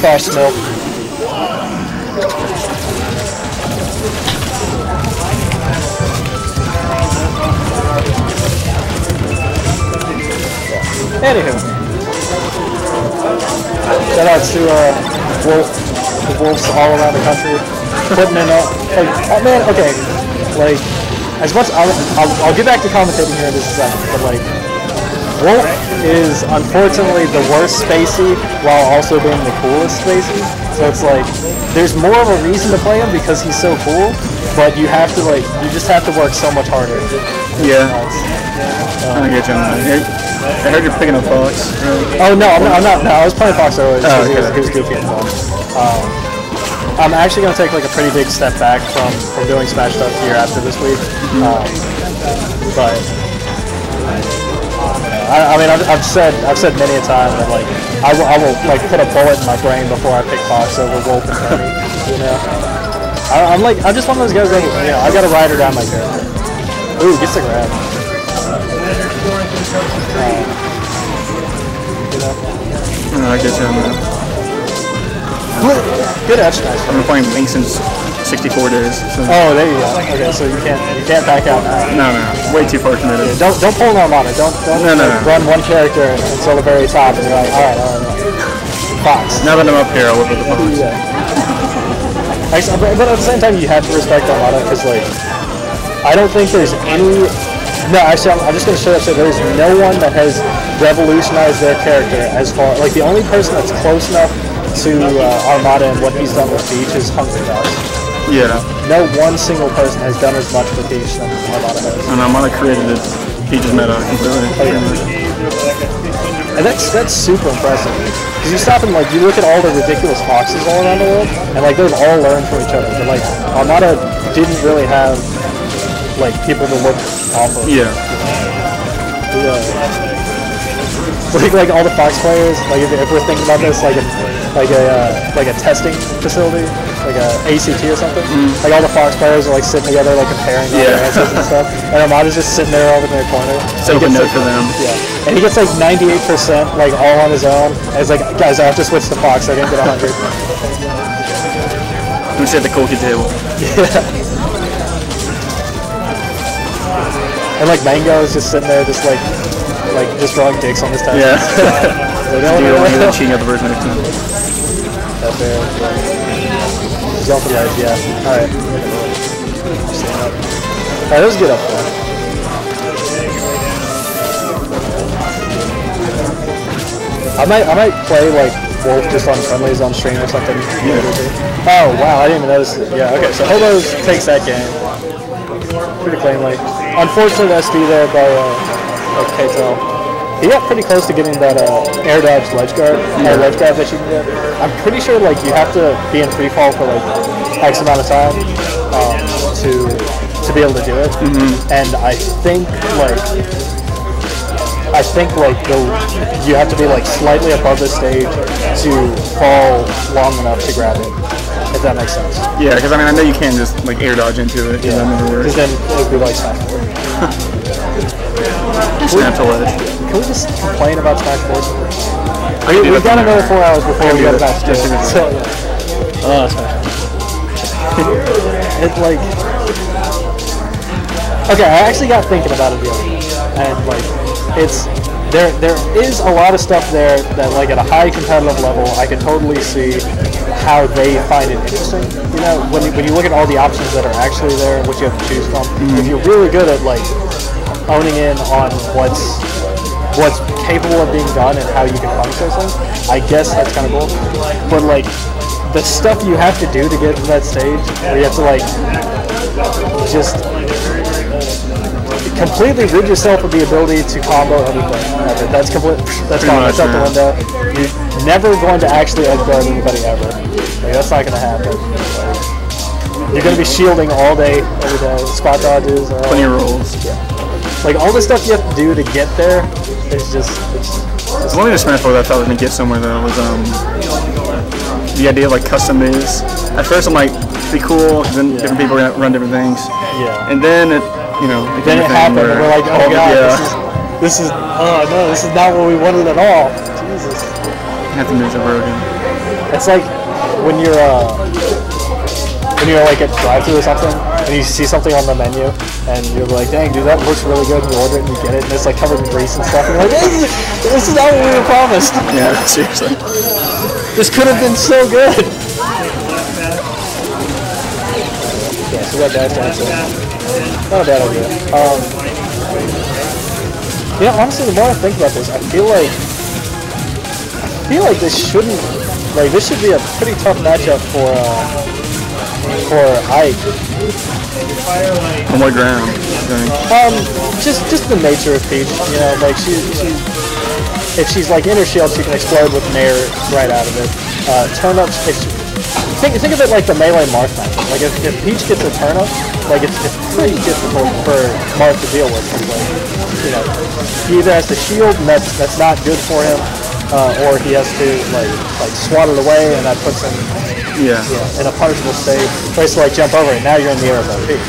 fast milk. Anywho, shout out to the wolves all around the country, putting in oh man, okay, like as much I'll get back to commentating here in just a second, but like Wolf is unfortunately the worst spacey while also being the coolest spacey. So it's like there's more of a reason to play him because he's so cool, but you have to you just have to work so much harder. Yeah. I get you. I heard you're picking up Fox. Oh no, I'm not. No, I was playing Fox earlier. Oh, okay. He was goofy and fun. I'm actually going to take like a pretty big step back from doing Smash stuff here after this week. But I mean, I've said many a time that like I will like put a bullet in my brain before I pick Fox over Wolf and Tony. You know, I'm just one of those guys that I got to ride or die my character. Ooh, gets the grab. I get you on that. Good edge, nice. I've been playing Link since 64 days. So. Oh, there you go. Okay, so you can't back out now. No, way too far committed. Yeah, don't pull an Armada. Don't run one character until the very top, and you're like, all right. Fox. Now that I'm up here, I'll look at the Fox. Yeah. Actually, but at the same time, you have to respect Armada because like I don't think there's any. No, actually, I'm just going to straight up say there's no one that has revolutionized their character as far... Like, the only person that's close enough to Armada and what he's done with Peach is Hungry Dog. Yeah. No one single person has done as much for Peach than Armada has. And Armada created Peach's meta completely. Oh, yeah. And that's super impressive. Because you stop and, like, you look at all the ridiculous foxes all around the world, and, like, they've all learned from each other. But, like, Armada didn't really have... like people to look off of. Yeah. Like all the Fox players, like if we're thinking about this like a testing facility, like a ACT or something. Like all the Fox players are like sitting together, like comparing their answers and stuff. And Armada's just sitting there over in their corner. So good note for them. Yeah. And he gets like 98% like all on his own. And it's like, guys, I have to switch to Fox. I didn't get 100. We said the cookie table. Yeah. And like Mango is just sitting there, just drawing dicks on his tablet. Yeah. Like, cheating at the version of the team. That's fair. Jump the ledge, yeah. Alright. Alright, that was good up there. I might play like Wolf just on friendlies on stream or something. Yeah. Oh wow, I didn't even notice it. Yeah, okay, so Hoboz takes that game. Pretty cleanly. Unfortunately, the SD there by K-TEL. He got pretty close to getting that air dodge ledge guard, ledge grab that you can get. I'm pretty sure like you have to be in free fall for like X amount of time to be able to do it. And I think you have to be like slightly above the stage to fall long enough to grab it. If that makes sense. Yeah, because I mean I know you can't just like air dodge into it. Yeah, because then it would be like Smash 4. Snap to ledge. Can we just complain about Smash 4? We've got another 4 hours before we go to Smash 2. So, yeah. Smash 4. It's like... Okay, I actually got thinking about it the other day. And like, it's... There is a lot of stuff there that like at a high competitive level, I can totally see how they find it interesting. You know, when you look at all the options that are actually there and what you have to choose from, if you're really good at like owning in on what's capable of being done and how you can punish those things, I guess that's kind of cool. But like the stuff you have to do to get to that stage, where you have to like just completely rid yourself of the ability to combo anything. That's complete. That's gone. That's out the window. You're never going to actually edge guard anybody ever. Like, that's not going to happen. You're going to be shielding all day, every day. Spot dodges. Plenty of rolls. Yeah. Like all the stuff you have to do to get there is just. The only Smash 4 that I thought was going to get somewhere though was the idea of like custom moves. At first I'm like, be cool. Then different people are going to run different things. Yeah. And then it. You know, then it happened, and we're like, oh god, this is not what we wanted at all. Jesus. Have to move the broken. It's like when you're like at drive-thru or something, and you see something on the menu, and you're like, dang, dude, that looks really good, and you order it, and you get it, and it's like covered in grease and stuff, and you're like, hey, this is not what we were promised. Yeah, seriously. This could have been so good. Yeah, so we got that dancing. Not a bad idea. Yeah, honestly, the more I think about this, I feel like this shouldn't, like, this should be a pretty tough matchup for Ike. On what ground? Just the nature of Peach. You know, like if she's like in her shield, she can explode with Nair right out of it. Turnips. Think of it like the melee Marth match. Like if Peach gets a turnip, like it's pretty difficult for Marth to deal with. Like, you know, he either has to shield, and that's not good for him, or he has to like swat it away, and that puts him in a punishable state. Place to like jump over it. Now you're in the air of Peach.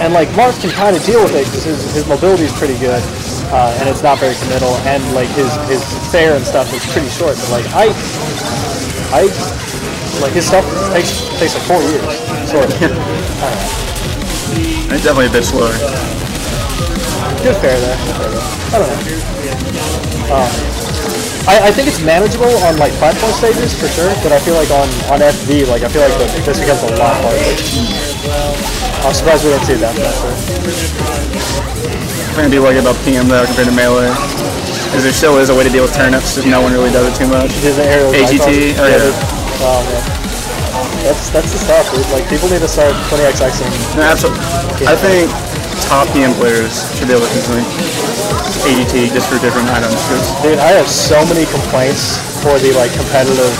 And like Marth can kind of deal with it because his mobility is pretty good, and it's not very committal, and like his fair and stuff is pretty short. But like I like his stuff takes like 4 years, sort of. It's definitely a bit slower. Good fair there. I don't know. I think it's manageable on like platform stages for sure, but I feel like on FV, like I feel like this becomes a lot harder. I'm surprised we didn't see that. I'm gonna be worried about PM though compared to melee, because there still is a way to deal with turnips, just no one really does it too much. AGT, oh yeah. Oh man, that's the stuff, dude. Like people need to start 20xxing. No, absolutely. I think top PM players should be able to complete AGT just for different items. Dude, I have so many complaints for the like competitive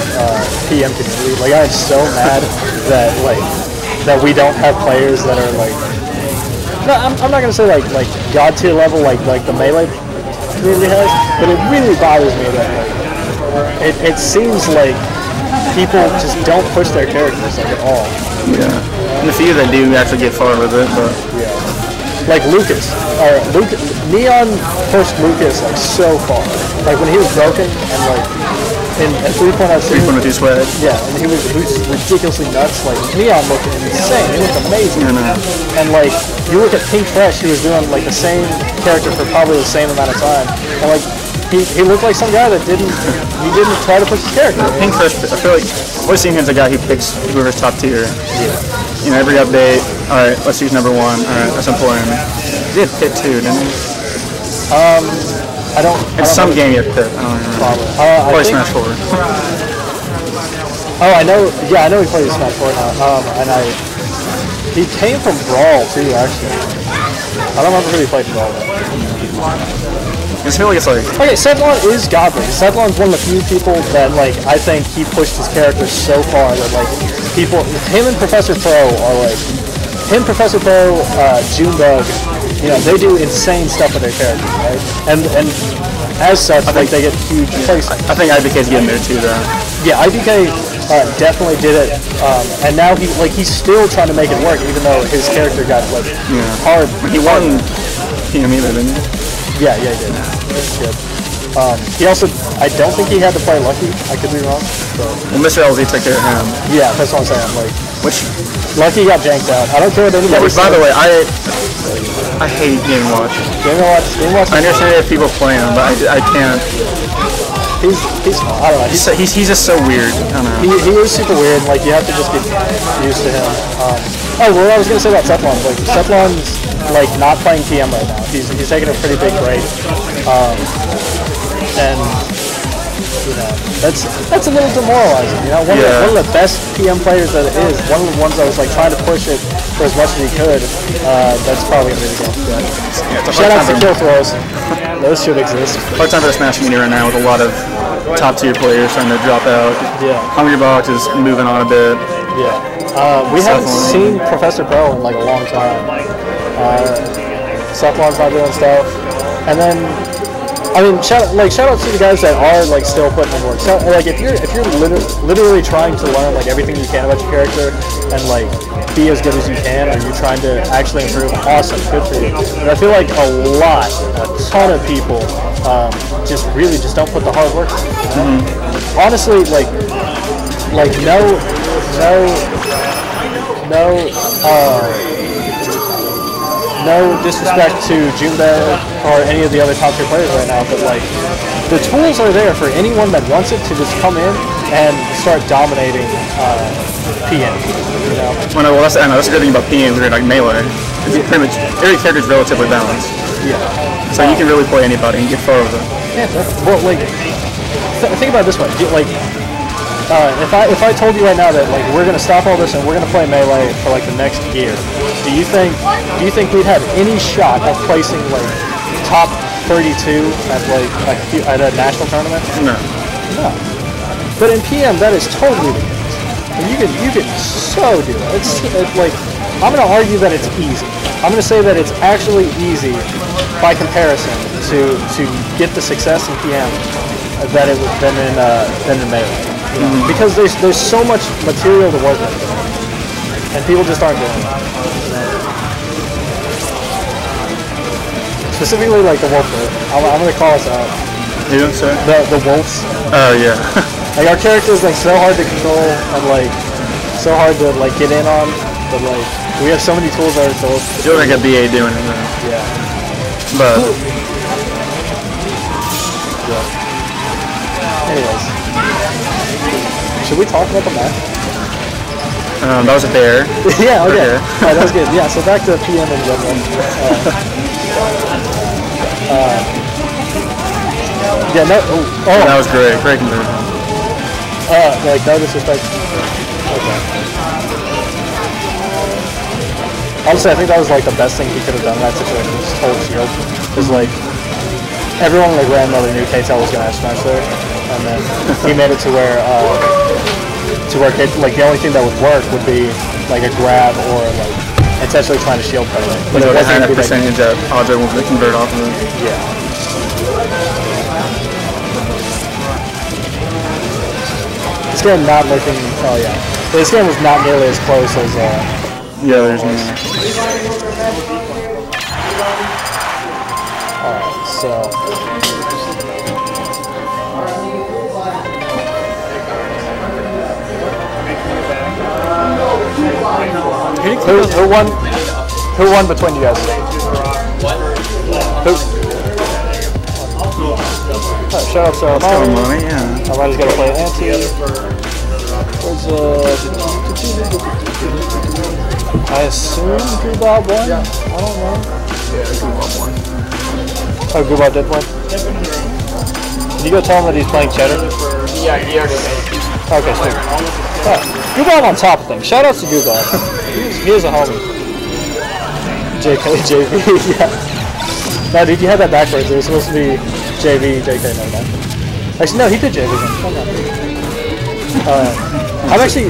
PM community. Like I am so mad that we don't have players that are like. No, I'm not gonna say like god tier level like the melee community has, but it really bothers me that like it seems like people just don't push their characters like at all. Yeah, and the few that do actually get far with it, but yeah. Like Lucas, Neon pushed Lucas like so far. Like when he was broken and like in 3.02 swag. Yeah, and he was ridiculously nuts. Like Neon looked insane. He looked amazing. And like you look at Pink Fresh, he was doing like the same character for probably the same amount of time. And like he looked like some guy that didn't try to push his character. Pink Fresh, I feel like what seeing him as a guy who picks whoever's top tier. Yeah. You know, every update, alright, let's use number 1. Alright, that's important. He had Pit too, didn't he? I don't. In some game he had Pit. I don't remember. Probably Smash 4. Oh, I know. Yeah, I know he plays Smash 4 now. And he came from Brawl too, actually. I don't remember who he played in Brawl. I just feel like it's like. Okay, Sethlon is godly. Sethlon's one of the few people that like I think he pushed his character so far that like people, him and Professor Pro are like, Professor Pro, Junebug, you know, they do insane stuff with their characters, right? And as such, like they get huge places. I think IBK's getting there too, though. Yeah, IBK definitely did it, and now he's still trying to make it work, even though his character got like hard. He won PM either, didn't he? Yeah, he did. That's good. He also, I don't think he had to play Lucky. I could be wrong. So. Well, Mr. LZ took care of him. Yeah, that's what I'm saying. Like, which Lucky got janked out. I don't care what anybody says. By the way, I hate Game Watch. Game Watch. I understand if people play him, but I can't. He's I don't know. He's just so weird. I don't know. He is super weird. Like you have to just get used to him. Oh, well, I was gonna say about Sethlon. Like Sethlon's like not playing TM right now. He's taking a pretty big break. And you know that's a little demoralizing. You know, one of the best PM players that it is. One of the ones that was like trying to push it for as much as he could. That's probably gonna be the game. Shout out to kill throws. Those should exist. Hard time for the Smash community right now with a lot of top tier players trying to drop out. Yeah. Hungrybox is moving on a bit. Yeah. We haven't seen Professor Pro in like a long time. Sethlon's not doing stuff, and then. I mean, shout out to the guys that are like still putting in work. So, like if you're literally trying to learn like everything you can about your character and like be as good as you can, or you're trying to actually improve, awesome, good for you. But I feel like a ton of people just don't put the hard work in. honestly, like no, no disrespect to Junbe or any of the other top tier players right now, but like the tools are there for anyone that wants it to just come in and start dominating PM. You know? Well, that's the good thing about PM is like melee. It's pretty much every character is relatively balanced. Yeah. So you can really play anybody and get far with it. Yeah. Well, like think about it this way. Like if I told you right now that like we're gonna stop all this and we're gonna play melee for like the next year, do you think we'd have any shot of placing like top 32 at like at a national tournament? No. No. But in PM that is totally the case. And you can so do it. It's like I'm gonna argue that it's easy. I'm gonna say that it's actually easy by comparison to get the success in PM that it was than in melee. Because there's so much material to work with, and people just aren't doing it. Specifically, like the wolf group. I'm gonna call us out. You don't say? The wolves. Oh yeah. Like our characters like so hard to control and like so hard to like get in on, but like we have so many tools at our disposal. You look like a BA doing it though. Yeah. But. Yeah. Anyways. Should we talk about the match? That was a bear. Yeah, okay. Alright, that was good. Yeah, so back to PM in general. Yeah, no. Oh. That was great. Great conversion. Like, no disrespect. Okay. Honestly, I think that was like the best thing he could have done in that situation. Was total shield. Because, like, everyone like grandmother knew K-TEL was going to have smash there. And then he made it to where like the only thing that would work would be like a grab or like intentionally trying to shield play. But it wasn't that percentage that odds are going to convert off of it. Yeah. This game not looking. Oh yeah. This game was not nearly as close as. Yeah, there's no. Alright, so. Who won between you guys? Who? Oh, shout out to Money, yeah. Everybody's got to play Anti. Where's I assume Gubal won? I don't know. Yeah, Gubal won. Oh, Gubal did win? Did you go tell him that he's playing Cheddar? Yeah, he already made it. Okay, sweet. Gubal on top of things. Shout outs to Gubal. He is a homie. JV, yeah. No, dude, you had that backwards. It was supposed to be JV, JK, no. Actually, no, he did JV.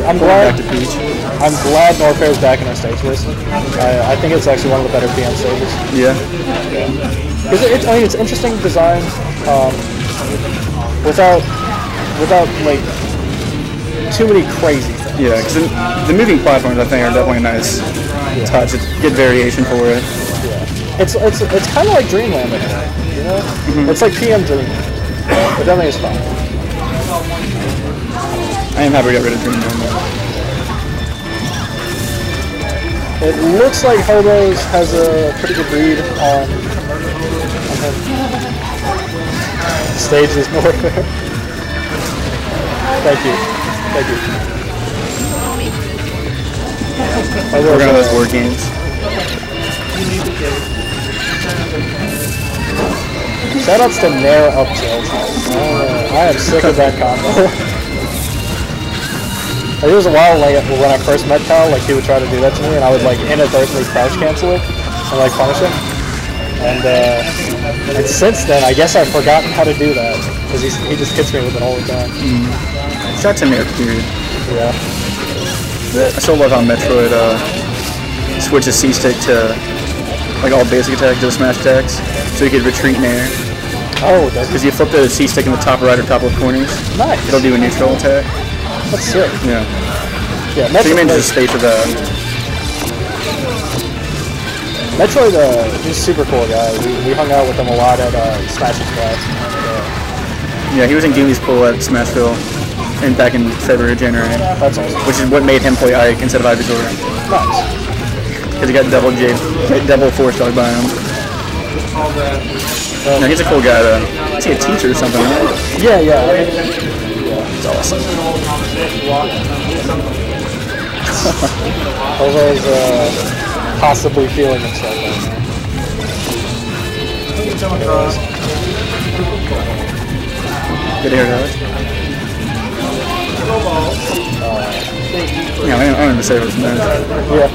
I'm glad Norfair is back in our stage list. I think it's actually one of the better PM stages. Yeah. Because I mean, it's interesting design, without like too many crazy things. Yeah, because the moving platforms I think are definitely a nice touch. It's good variation for it. Yeah. It's kind of like Dreamland, you know? It's like PM Dreamland. But definitely is fun. I am happy to get rid of Dreamland. It looks like Hoboz has a pretty good read on him. Stage is more fair. Thank you. We're going to those board games. Shoutouts to Nair up tilt. I am sick of that combo. Like, there was a while like when I first met Kyle, like he would try to do that to me, and I would like inadvertently crouch cancel it and like punish him. And since then, I guess I've forgotten how to do that because he just hits me with it all the time. Shout to Nair, period. Yeah. I still love how Metroid switches C-stick to like all basic attacks to smash attacks, so you could retreat Nair. Oh, does it? Because you flip the C-stick in the top right or top left corners. Nice. It'll do a neutral attack. That's sick. Yeah. Yeah. So you manage to stay for that. Metroid, he's a super cool guy. We hung out with him a lot at Smash Express. Yeah, he was in Gimmy's pool at Smashville and back in February, January. That's awesome. Which is what made him play Ike instead of Ivysaur. Nice. Because he got double force dog by him. No, he's a cool guy though. Is he a teacher or something, right? Yeah. It's awesome. Hoboz possibly feeling himself right now. Good hair, Alex. Yeah, I don't even say what's there. Yeah,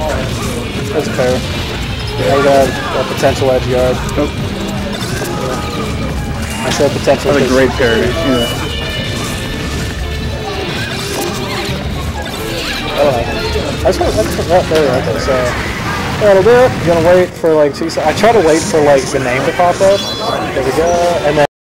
that's fair. I got a potential edge guard. Oh. I said potential. That's a great parody. Yeah. I just want to there. Okay, so that'll do it. I'm gonna wait for like 2 seconds. I try to wait for like the name to pop up. There we go. And